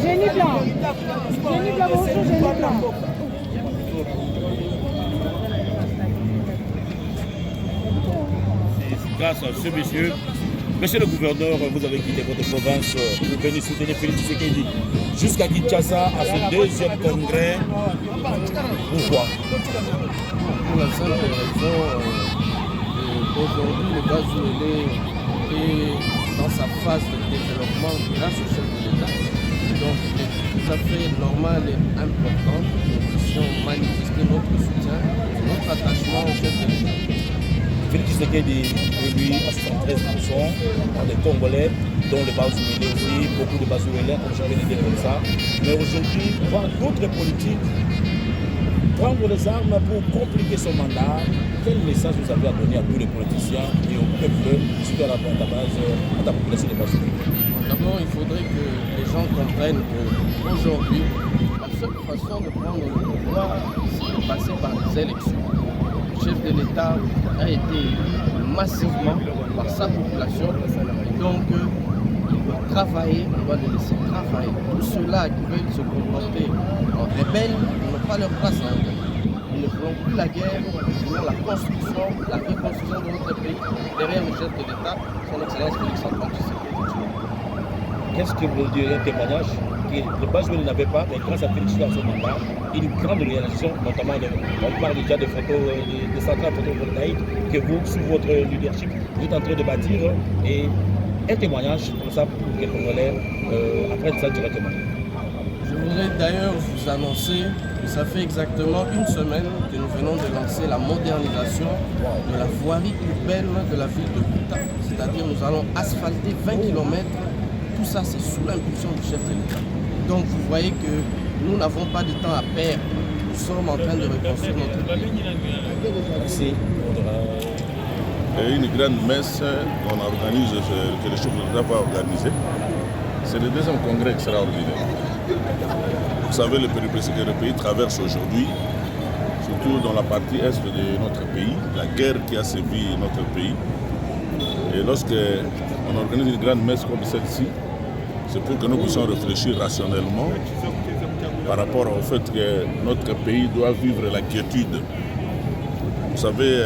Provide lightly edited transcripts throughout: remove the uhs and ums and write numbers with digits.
Génie blanc. Génie blanc, bonjour, génie blanc. Grâce à ce monsieur, monsieur le gouverneur, vous avez quitté votre province pour venir soutenir Félix Tshisekedi jusqu'à Kinshasa à ce deuxième congrès. Pourquoi? Pour la simple raison qu'aujourd'hui le Bazouélé est dans sa phase de développement grâce au chef de l'État. Donc il est tout à fait normal et important que nous puissions manifester notre soutien, notre attachement au chef de l'État. Félix Tshisekedi est lui à 73% des Congolais, dont le Bazouélé aussi, beaucoup de Bazouélés, comme j'avais dit comme ça. Mais aujourd'hui, voir d'autres politiques prendre les armes pour compliquer son mandat, quel message vous avez à donner à tous les politiciens et au peuple, surtout à la population de Bazouélé? D'abord, il faudrait que les gens comprennent qu'aujourd'hui, la seule façon de prendre le pouvoir, c'est de passer par les élections. Le chef de l'État a été élu massivement par sa population et donc il doit travailler, on doit le laisser travailler. Tous ceux-là qui veulent se comporter en rebelles n'ont pas leur place en Inde. Ils ne feront plus la guerre, ils feront la construction, la reconstruction de notre pays derrière le chef de l'État, son Excellence Félix Antoine Tshisekedi. Qu'est-ce que vous direz un témoignage que le Bazouélé n'avait pas, mais grâce à Félix à son mandat, une grande réalisation, notamment on parle déjà de photos, de centrales photovoltaïques que vous, sous votre leadership, vous êtes en train de bâtir, et un témoignage comme ça pour les Congolais après ça directement. Je voudrais d'ailleurs vous annoncer que ça fait exactement une semaine que nous venons de lancer la modernisation de la voirie urbaine de la ville de Buta. C'est-à-dire nous allons asphalter 20 km. Tout ça, c'est sous l'impulsion du chef de l'État. Donc vous voyez que nous n'avons pas de temps à perdre. Nous sommes en train de reconstruire notre pays. Merci. Une grande messe qu'on organise, que le chef de l'État va organiser. C'est le deuxième congrès extraordinaire. Vous savez le péripéties que le pays traverse aujourd'hui, surtout dans la partie est de notre pays, la guerre qui a sévi notre pays. Et lorsqu'on organise une grande messe comme celle-ci, c'est pour que nous puissions réfléchir rationnellement par rapport au fait que notre pays doit vivre la quiétude. Vous savez,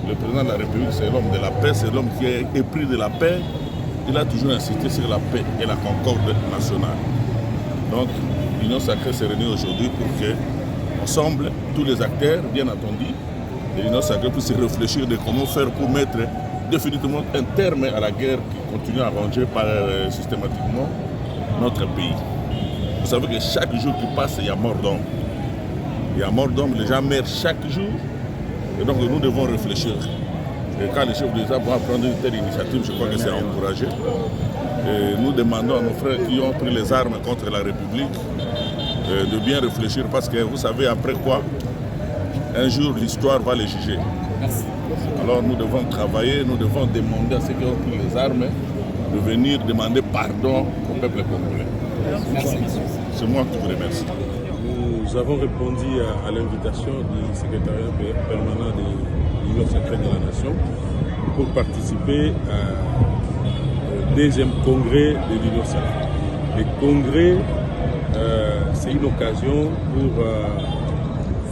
le président de la République, c'est l'homme de la paix, c'est l'homme qui est épris de la paix. Il a toujours insisté sur la paix et la concorde nationale. Donc, l'Union sacrée s'est réunie aujourd'hui pour que, ensemble, tous les acteurs, bien entendu, de l'Union sacrée puissent réfléchir de comment faire pour mettre définitivement un terme à la guerre qui continue à ranger systématiquement notre pays. Vous savez que chaque jour qui passe, il y a mort d'homme. Il y a mort d'homme, les gens meurent chaque jour. Et donc nous devons réfléchir. Et quand les chefs d'État vont prendre une telle initiative, je crois que c'est encouragé. Et nous demandons à nos frères qui ont pris les armes contre la République de bien réfléchir parce que vous savez après quoi, un jour l'histoire va les juger. Merci. Alors nous devons travailler, nous devons demander à ceux qui ont pris les armes de venir demander pardon au peuple congolais. Merci. C'est moi qui vous remercie. Nous avons répondu à l'invitation du secrétariat permanent de l'Union sacrée de la Nation pour participer au deuxième congrès de l'Union sacrée. Le congrès, c'est une occasion pour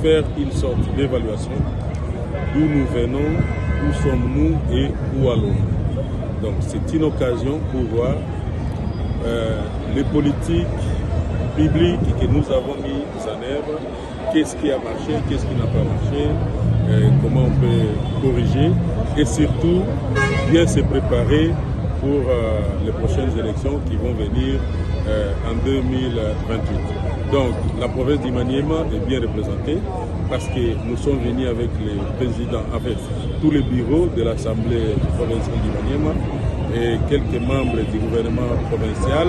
faire une sorte d'évaluation d'où nous venons, où sommes-nous et où allons-nous. Donc c'est une occasion pour voir les politiques publiques que nous avons mis en œuvre, qu'est-ce qui a marché, qu'est-ce qui n'a pas marché, comment on peut corriger et surtout bien se préparer pour les prochaines élections qui vont venir en 2028. Donc la province du Maniema est bien représentée parce que nous sommes venus avec les présidents, avec tous les bureaux de l'Assemblée provinciale du Maniema et quelques membres du gouvernement provincial.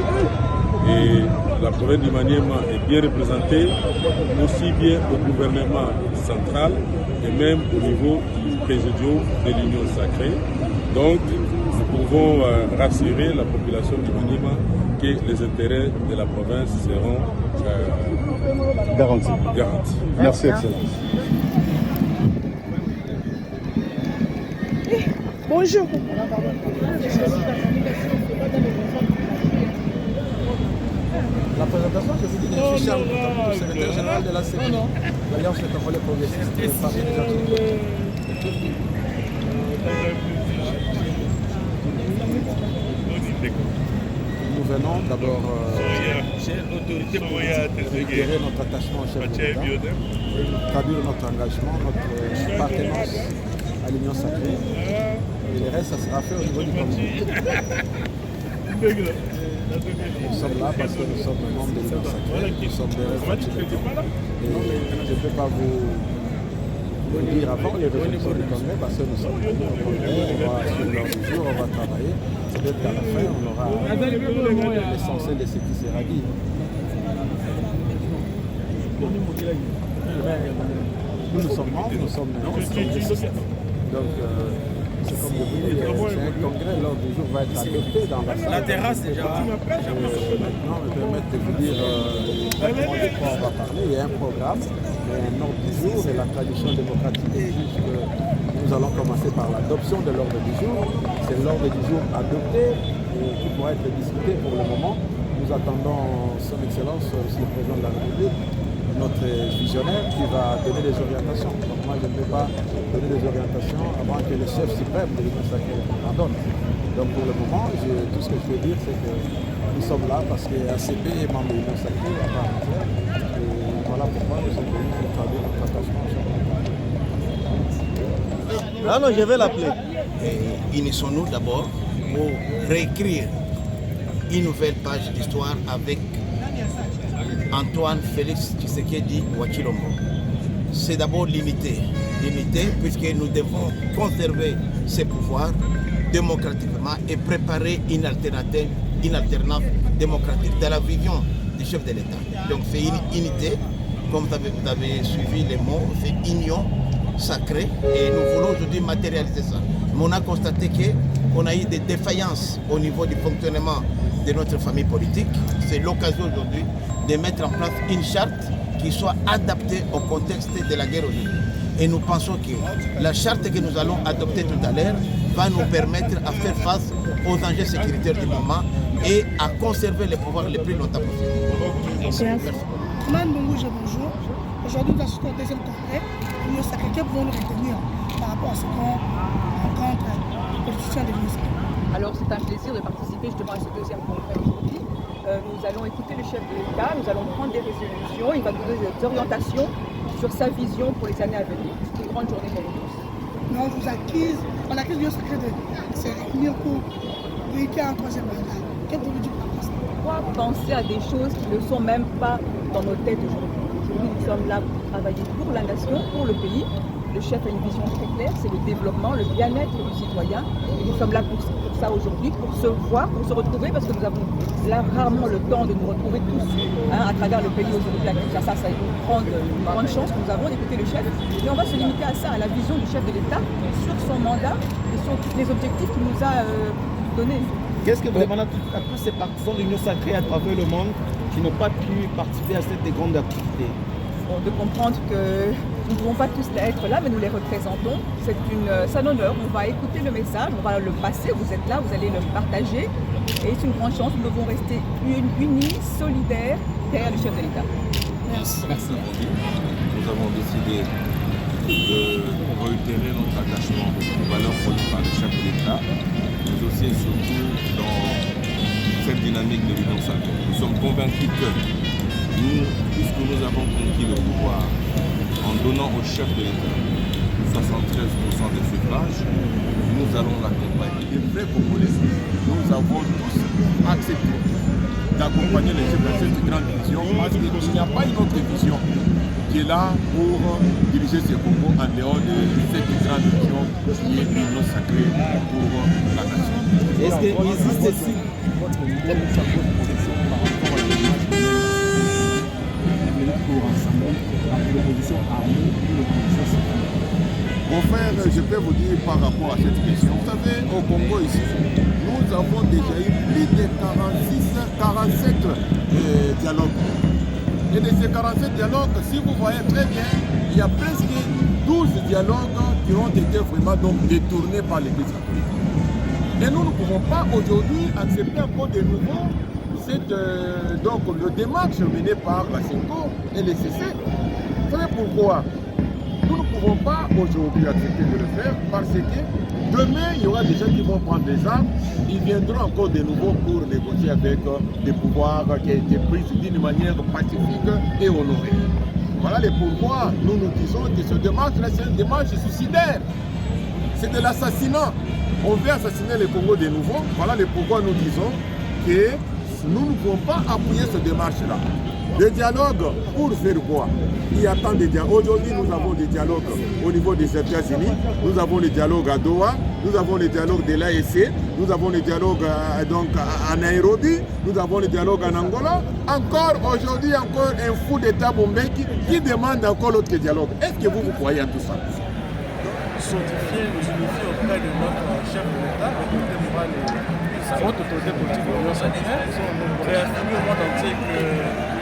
Et la province du Maniema est bien représentée, aussi bien au gouvernement central et même au niveau du présidium de l'Union sacrée. Donc, nous pouvons rassurer la population du Maniema que les intérêts de la province seront Garanti. Garanti. Merci, Excellence. Bonjour. La présentation, je vous dis, je suis Charles, le secrétaire général de la CEPI, l'Alliance des Congolais progressistes, le parti des activités. Nous venons d'abord réitérer notre attachement au chef de l'État, traduire notre engagement, notre appartenance à l'Union sacrée. Et le reste, ça sera fait au niveau du comité. Nous sommes là parce que nous sommes membres de l'Union sacrée, nous sommes des responsables. Et je ne peux pas vous le dire avant les résolutions du Congrès parce que nous sommes au Congrès, on va suivre l'ordre du jour, on va travailler. Peut-être qu'à la fin, on aura l'essentiel de ce qui sera dit. Nous sommes membres, nous sommes congressistes. Donc, c'est comme je vous dis, c'est un congrès, l'ordre du jour va être adopté dans la salle. La terrasse déjà. Maintenant, me permettre de vous dire exactement de quoi on va parler. Il y a un programme, un ordre du jour et la tradition démocratique exige que nous allons commencer par l'adoption de l'ordre du jour. C'est l'ordre du jour adopté et qui pourra être discuté pour le moment. Nous attendons son Excellence, le Président de la République, notre visionnaire qui va donner des orientations. Donc moi je ne peux pas donner des orientations avant que le chef suprême de l'Union sacrée en donne. Donc pour le moment, tout ce que je veux dire c'est que nous sommes là parce que ACP est membre de l'Union sacrée à part entière. Et voilà pourquoi nous sommes venus pour traduire notre attachement. Ah non, je vais l'appeler. Unissons-nous d'abord pour réécrire une nouvelle page d'histoire avec Antoine Félix Tshisekedi Wachilombo. C'est d'abord l'unité puisque nous devons conserver ces pouvoirs démocratiquement et préparer une alternance démocratique dans la vision du chef de l'État. Donc c'est une unité, comme vous avez suivi les mots, c'est union sacrée et nous voulons aujourd'hui matérialiser ça. Mais on a constaté qu'on a eu des défaillances au niveau du fonctionnement de notre famille politique. C'est l'occasion aujourd'hui de mettre en place une charte qui soit adaptée au contexte de la guerre aujourd'hui. Et nous pensons que la charte que nous allons adopter tout à l'heure va nous permettre à faire face aux enjeux sécuritaires du moment et à conserver les pouvoirs les plus longtemps possible. Madame Bongo, bonjour. Aujourd'hui, nous assistons au deuxième congrès. L'Union sacrée, que pouvons nous retenir par rapport à ce qu'on rencontre les politiciens de l'Union sacrée? Alors c'est un plaisir de participer justement à ce deuxième congrès aujourd'hui. Nous allons écouter le chef de l'État, nous allons prendre des résolutions, il va nous donner des orientations sur sa vision pour les années à venir. C'est une grande journée pour nous tous. On acquise l'Union sacrée de se réunir pour véhiculer un troisième mandat. Qu'est-ce que vous dites par ça? Pourquoi penser à des choses qui ne sont même pas dans nos têtes aujourd'hui? Aujourd'hui, nous sommes là pour travailler pour la nation, pour le pays. Le chef a une vision très claire, c'est le développement, le bien-être du citoyen. Et nous sommes là pour ça aujourd'hui, pour se voir, pour se retrouver, parce que nous avons là rarement le temps de nous retrouver tous à travers le pays aujourd'hui. Ça, c'est une grande chance que nous avons d'écouter le chef. Et on va se limiter à ça, à la vision du chef de l'État sur son mandat et sur les objectifs qu'il nous a donnés. Qu'est-ce que vous demandez à tous ces partisans de l'Union sacrée à travers le monde qui n'ont pas pu participer à cette grande activité? De comprendre que nous ne pouvons pas tous être là, mais nous les représentons. C'est un honneur. On va écouter le message, on va le passer. Vous êtes là, vous allez le partager. Et c'est une grande chance. Nous devons rester unis, solidaires derrière le chef de l'État. Merci. Merci. Nous avons décidé de réitérer notre attachement aux valeurs produites par le chef de l'État, mais aussi et surtout dans cette dynamique de l'Union sacrée. Nous sommes convaincus que nous, puisque nous avons conquis le pouvoir en donnant au chef de l'État 73% des suffrages, nous allons l'accompagner. Les vrais Congolais, nous avons tous accepté d'accompagner les chefs de cette grande vision parce qu'il n'y a pas une autre vision qui est là pour diriger ce Congo en dehors de cette grande vision qui est l'Union sacrée pour la nation. Est-ce qu'il existe ici votre modèle de sa propre position par rapport à l'image pour rassembler la proposition armée et l'opposition civile? Mon frère, je peux vous dire par rapport à cette question, vous savez, au Congo ici, nous avons déjà eu plus de 47 dialogues. Et de ces 47 dialogues, si vous voyez très bien, il y a presque 12 dialogues qui ont été vraiment donc détournés par l'Église catholique. Et nous ne pouvons pas aujourd'hui accepter encore de nouveau le démarche menée par la CENCO et les CC. Vous savez pourquoi? Nous ne pouvons pas aujourd'hui accepter de le faire parce que demain, il y aura des gens qui vont prendre des armes, ils viendront encore de nouveau pour négocier avec des pouvoirs qui ont été pris d'une manière pacifique et honorée. Voilà les pourquoi nous nous disons que ce démarche-là, c'est une démarche suicidaire. C'est de l'assassinat. On veut assassiner le Congo de nouveau. Voilà les pourquoi nous disons que nous ne pouvons pas appuyer ce démarche-là. Des dialogues, pour faire quoi? Il y a tant de dialogues. Aujourd'hui, nous avons des dialogues au niveau des États-Unis, nous avons les dialogues à Doha, nous avons les dialogues de l'AEC, nous avons les dialogues à Nairobi, nous avons les dialogues en Angola. Encore aujourd'hui, encore un fou d'État Bombeki qui demande encore l'autre dialogue. Est-ce que vous croyez à tout ça? Sautifier, nous unifier auprès de notre chef de l'État, l'autorité morale et sa haute autorité politique de l'Union sacrée, réaffirmer au monde entier que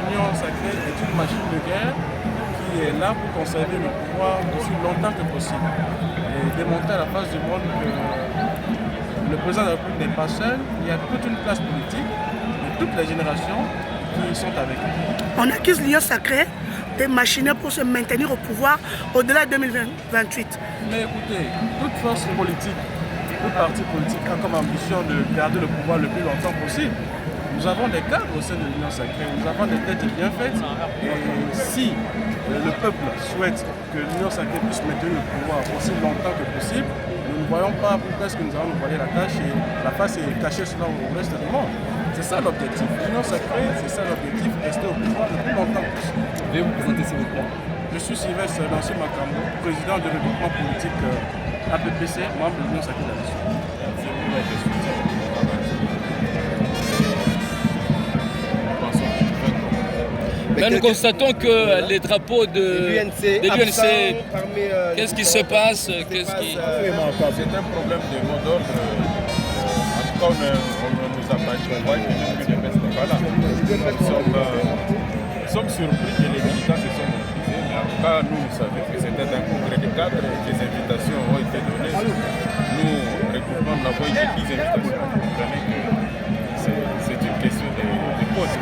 l'Union sacrée est une machine de guerre qui est là pour conserver le pouvoir aussi longtemps que possible et démontrer à la face du monde que le président de la République n'est pas seul, il y a toute une classe politique de toutes les générations qui sont avec lui. On accuse l'Union sacrée de machiner pour se maintenir au pouvoir au-delà de 2028. Mais écoutez, toute force politique, tout parti politique a comme ambition de garder le pouvoir le plus longtemps possible. Nous avons des cadres au sein de l'Union sacrée, nous avons des têtes bien faites. Et si le peuple souhaite que l'Union sacrée puisse maintenir le pouvoir aussi longtemps que possible, nous ne voyons pas pourquoi est-ce que nous allons nous voiler la tâche et la face est cachée cela au reste du monde. C'est ça l'objectif. L'Union sacrée, c'est ça l'objectif, rester au pouvoir le plus longtemps possible. Veuillez vous présenter s'il vous plaît. Je suis Sylvestre Nancy Makambo, président du regroupement politique APPC, membre de l'Union sacrée de la Nation. Mais nous constatons que les drapeaux de l'UNC, qu'est-ce qui se passe? C'est un problème de mot d'ordre. En tout cas, on nous a pas dit qu'on voit que le PS n'est pas là. Nous sommes surpris que les militants se sont mobilisés. Mais en tout cas, nous savions que c'était un congrès de cadres et que les invitations ont été données. Nous, regroupement, nous avons eu 10 invitations. Vous comprenez que c'est une question de cause.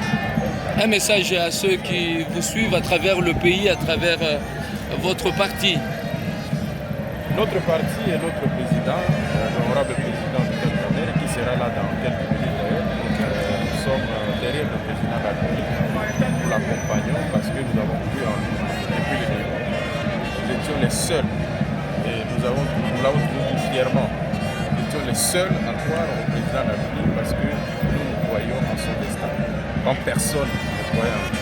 Un message à ceux qui vous suivent à travers le pays, à travers votre parti. Notre parti et notre président, l'honorable président Vital Kamerhe, qui sera là dans quelques minutes d'ailleurs. Nous sommes derrière le président de la République. Nous l'accompagnons parce que nous avons cru en lui depuis le début. Nous étions les seuls, et nous l'avons dit fièrement, nous étions les seuls à croire au président de la République parce que nous croyons en son destin. En personne ne croyait en lui.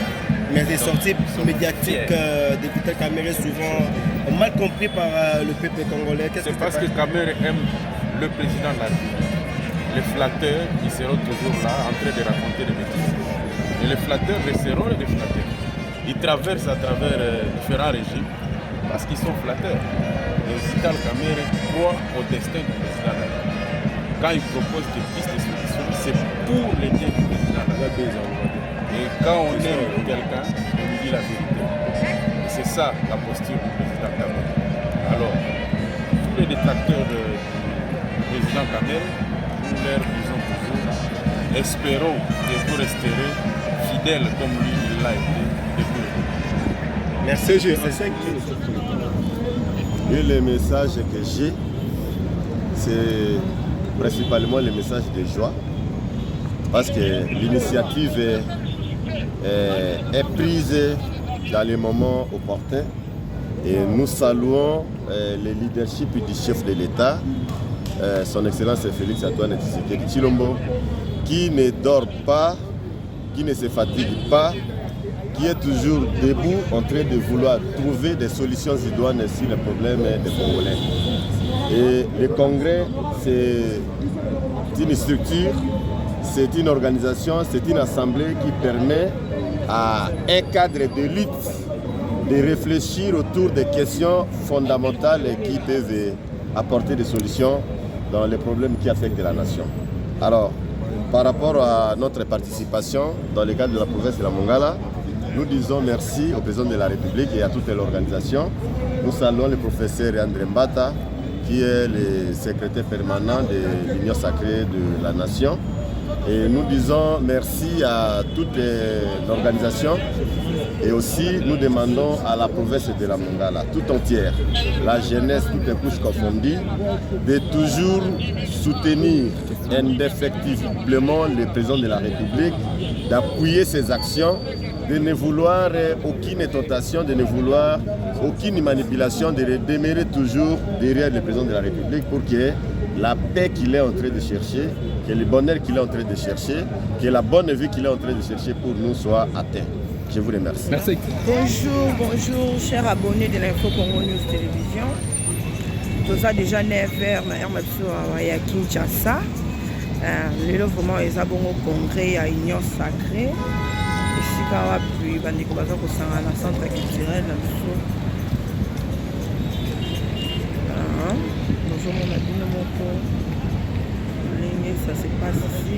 Mais les sorties médiatiques de Vital Kamerhe souvent mal compris par le peuple congolais. C'est parce que Kamerhe aime le président de la République. Les flatteurs, ils seront toujours là en train de raconter des bêtises. Et les flatteurs resteront des flatteurs. Ils traversent à travers différents régimes parce qu'ils sont flatteurs. Et Vital Kamerhe croit au destin du président de la République. Quand il propose des pistes de solutions, c'est pour les biens du président de la République. Et quand on aime quelqu'un, on lui dit la vérité. Et c'est ça la posture du président Kamerhe. Alors, tous les détracteurs du président Kamerhe, nous leur disons toujours, espérons que vous resterez fidèles comme lui il l'a été depuis le début. Merci. Et le message que j'ai, c'est principalement le message de joie, parce que l'initiative est prise dans les moments opportuns et nous saluons le leadership du chef de l'État, son Excellence Félix Antoine Tshisekedi Tshilombo, qui ne dort pas, qui ne se fatigue pas, qui est toujours debout en train de vouloir trouver des solutions idoines sur les problèmes des Congolais. Et le Congrès, c'est une structure, c'est une organisation, c'est une assemblée qui permet à un cadre de lutte de réfléchir autour des questions fondamentales qui peuvent apporter des solutions dans les problèmes qui affectent la nation. Alors, par rapport à notre participation dans le cadre de la province de la Mongala, nous disons merci au président de la République et à toute l'organisation. Nous saluons le professeur André Mbata, qui est le secrétaire permanent de l'Union sacrée de la Nation. Et nous disons merci à toute l'organisation et aussi nous demandons à la province de la Mongala, tout entière, la jeunesse, toutes les couches confondues, de toujours soutenir indéfectiblement le président de la République, d'appuyer ses actions, de ne vouloir aucune tentation, de ne vouloir aucune manipulation, de demeurer toujours derrière le président de la République pour que la paix qu'il est en train de chercher, que le bonheur qu'il est en train de chercher, que la bonne vie qu'il est en train de chercher pour nous soit atteint. Je vous remercie. Merci. Bonjour, chers abonnés de l'Info Congo News Télévision. Nous avons déjà 9h à Kinshasa. Lelo vraiment ils ont bon congrès à Union Sacrée. Ici quand puis bandeko baza ko sanga na centre culturel na biso. Nous avons bino moko. Ça se passe ici.